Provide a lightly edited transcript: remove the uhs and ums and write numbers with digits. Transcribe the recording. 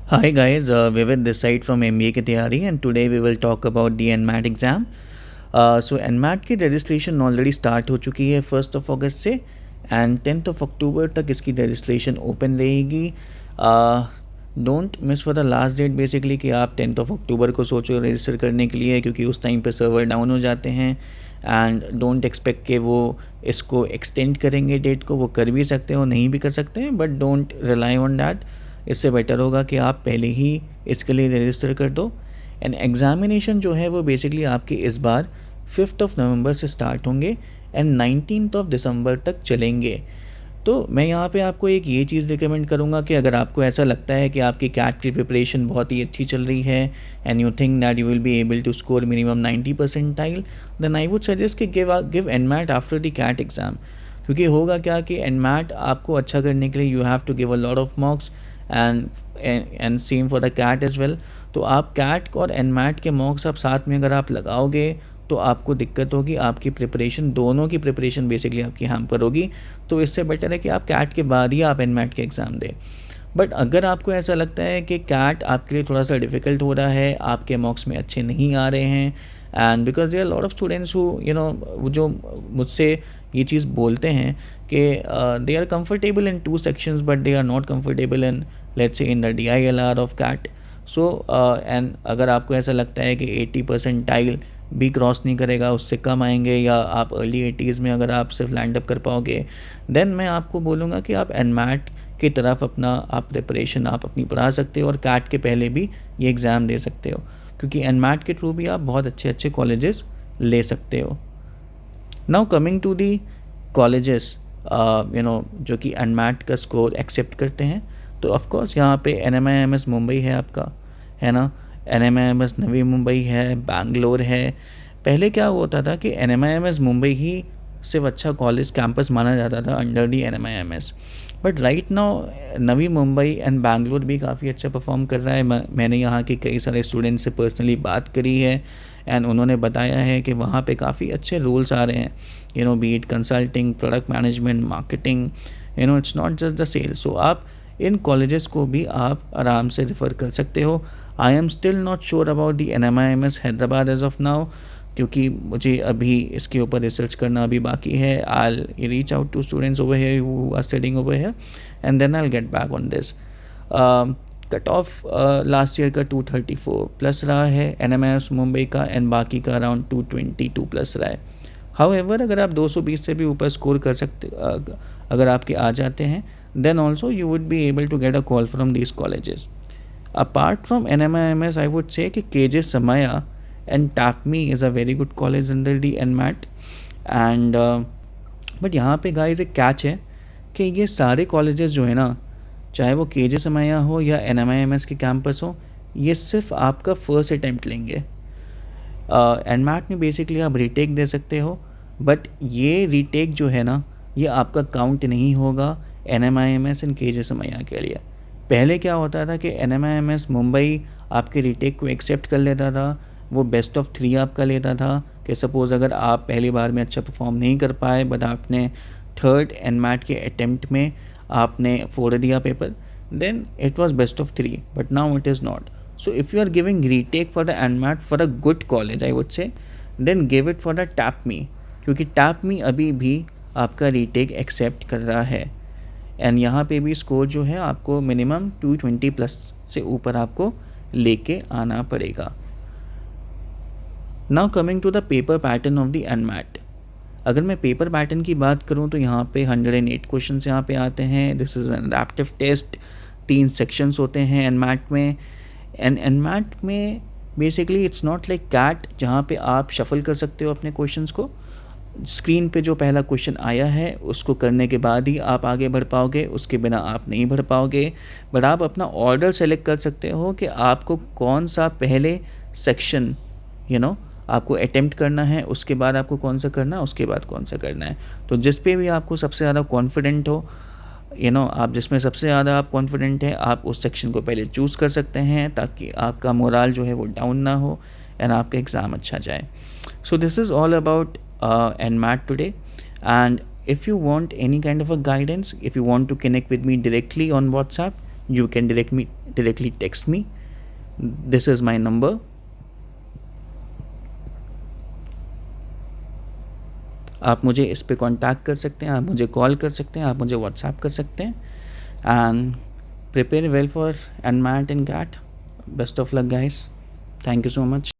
Hi guys, Vivid this side from MBA की तैयारी and today we will talk about the NMAT exam. So NMAT की registration already start हो चुकी है 1 से एंड 10 तक इसकी रजिस्ट्रेशन ओपन रहेगी. Don't miss for the last date basically कि आप 10 को सोचो रजिस्टर करने के लिए, क्योंकि उस टाइम पे सर्वर डाउन हो जाते हैं. एंड डोंट एक्सपेक्ट कि वो इसको एक्सटेंड करेंगे डेट को. वो कर भी सकते हो, नहीं भी कर सकते हैं, but don't rely on that. इससे बेटर होगा कि आप पहले ही इसके लिए रजिस्टर कर दो. एंड एग्ज़ामिनेशन जो है वो बेसिकली आपके इस बार 5 नवंबर से स्टार्ट होंगे एंड 19 दिसंबर तक चलेंगे. तो मैं यहाँ पे आपको एक ये चीज़ रिकमेंड करूँगा कि अगर आपको ऐसा लगता है कि आपकी कैट की प्रिपरेशन बहुत ही अच्छी चल रही है and you think that you will be able to score minimum 90%, then I would suggest कि give NMAT after the CAT exam. क्योंकि होगा क्या कि एनमैट आपको अच्छा करने के लिए you have to give a lot of marks and same for the CAT as well. तो आप कैट और एनमैट के मॉक्स आप साथ में अगर आप लगाओगे तो आपको दिक्कत होगी. आपकी प्रिपरेशन, दोनों की प्रिपरेशन बेसिकली आपकी हैम्पर होगी. तो इससे बेटर है कि आप कैट के बाद ही आप एनमैट के एग्ज़ाम दें. बट अगर आपको ऐसा लगता है कि कैट आपके लिए थोड़ा सा डिफ़िकल्ट हो रहा है, आपके मॉक्स में अच्छे नहीं आ रहे हैं, and because there are lot of students who जो मुझसे ये चीज़ बोलते हैं कि they are comfortable in 2 sections but they are not comfortable in, let's say, in the DILR of CAT. So and अगर आपको ऐसा लगता है कि 80% भी क्रॉस नहीं करेगा, उससे कम आएंगे, या आप अर्ली 80s में अगर आप सिर्फ लैंड अप कर पाओगे, देन मैं आपको बोलूँगा कि आप एनमैट की तरफ अपना आप प्रिपरेशन आप अपनी बढ़ा सकते हो और कैट के पहले भी ये एग्ज़ाम दे सकते हो, क्योंकि एनमैट के थ्रू भी आप बहुत अच्छे अच्छे कॉलेजेस ले सकते हो. Now coming to the colleges जो कि एनमैट का स्कोर एक्सेप्ट करते हैं, तो ऑफकोर्स यहाँ पे NMIMS मुंबई है आपका, है ना. NMIMS नवी मुंबई है, बैंगलोर है. पहले क्या होता था कि NMIMS मुंबई ही सिर्फ अच्छा कॉलेज कैंपस माना जाता था under the NMIMS. But right now Navi Mumbai and Bangalore भी काफ़ी अच्छा परफॉर्म कर रहा है. मैंने यहाँ के कई सारे स्टूडेंट्स से पर्सनली बात करी है एंड उन्होंने बताया है कि वहाँ पे काफ़ी अच्छे रोल्स आ रहे हैं, be it consulting, product management, marketing, it's not just the sales. So आप इन कॉलेजेस को भी आप आराम से रेफ़र कर सकते हो. I am still not sure about the NMIMS Hyderabad as of now, क्योंकि मुझे अभी इसके ऊपर रिसर्च करना अभी बाकी है. I reach out to students over here who are studying over here and then I will get back on this. Cut off last year का 234 प्लस रहा है NMIMS मुंबई का, एंड बाकी का अराउंड 222 प्लस रहा है. हाउएवर अगर आप 220 से भी ऊपर स्कोर कर सकते, अगर आपके आ जाते हैं, then also you would be able to get a call from these colleges. Apart from NMIMS, I would say कि KJ Samaya and TAPME is a very good college under the NMAT. And but यहाँ पे guys एक catch है कि ये सारे colleges जो है ना, चाहे वो KJ समैया हो या NMIMS के कैंपस हो, ये सिर्फ आपका फर्स्ट अटैम्प्ट लेंगे. एनमैट में बेसिकली आप रीटेक दे सकते हो, बट ये रीटेक जो है ना, ये आपका काउंट नहीं होगा NMIMS एंड KJ समैया के लिए. पहले क्या होता था कि NMIMS मुंबई आपके रीटेक को एक्सेप्ट कर लेता था, वो बेस्ट ऑफ 3 आपका लेता था कि सपोज़ अगर आप पहली बार में अच्छा परफॉर्म नहीं कर पाए, बट आपने थर्ड एनमैट के अटैम्प्ट में आपने 4 दिया paper, then it was best of 3, but now it is not. So if you are giving retake for the NMAT for a good college, I would say, then give it for the TAPME, क्योंकि TAPME अभी भी आपका retake accept कर रहा है. And यहाँ पे भी स्कोर जो है आपको मिनिमम 220 प्लस से ऊपर आपको लेके आना पड़ेगा. Now coming to the paper pattern of the NMAT. अगर मैं पेपर पैटर्न की बात करूँ तो यहाँ पे 108 क्वेश्चन यहाँ पे आते हैं. This is an adaptive test. 3 sections होते हैं एनमैट में. एंड एनमैट में basically it's not like CAT जहाँ पे आप शफल कर सकते हो अपने क्वेश्चंस को. स्क्रीन पे जो पहला क्वेश्चन आया है उसको करने के बाद ही आप आगे बढ़ पाओगे, उसके बिना आप नहीं बढ़ पाओगे. बट आप अपना ऑर्डर सेलेक्ट कर सकते हो कि आपको कौन सा पहले सेक्शन आपको अटेम्प्ट करना है, उसके बाद आपको कौन सा करना है, उसके बाद कौन सा करना है. तो जिस पे भी आपको सबसे ज़्यादा कॉन्फिडेंट हो, आप जिसमें सबसे ज़्यादा आप कॉन्फिडेंट है, आप उस सेक्शन को पहले चूज़ कर सकते हैं ताकि आपका मोरल जो है वो डाउन ना हो एंड आपका एग्ज़ाम अच्छा जाए. So this is all about NMAT today. And if you want any kind of a guidance, if you want to connect with me directly on WhatsApp, you can directly text me. This is my number. आप मुझे इस पे contact कर सकते हैं, आप मुझे call कर सकते हैं, आप मुझे व्हाट्सएप कर सकते हैं. And prepare well for NMAT and GAT. Best of luck, guys. Thank you so much.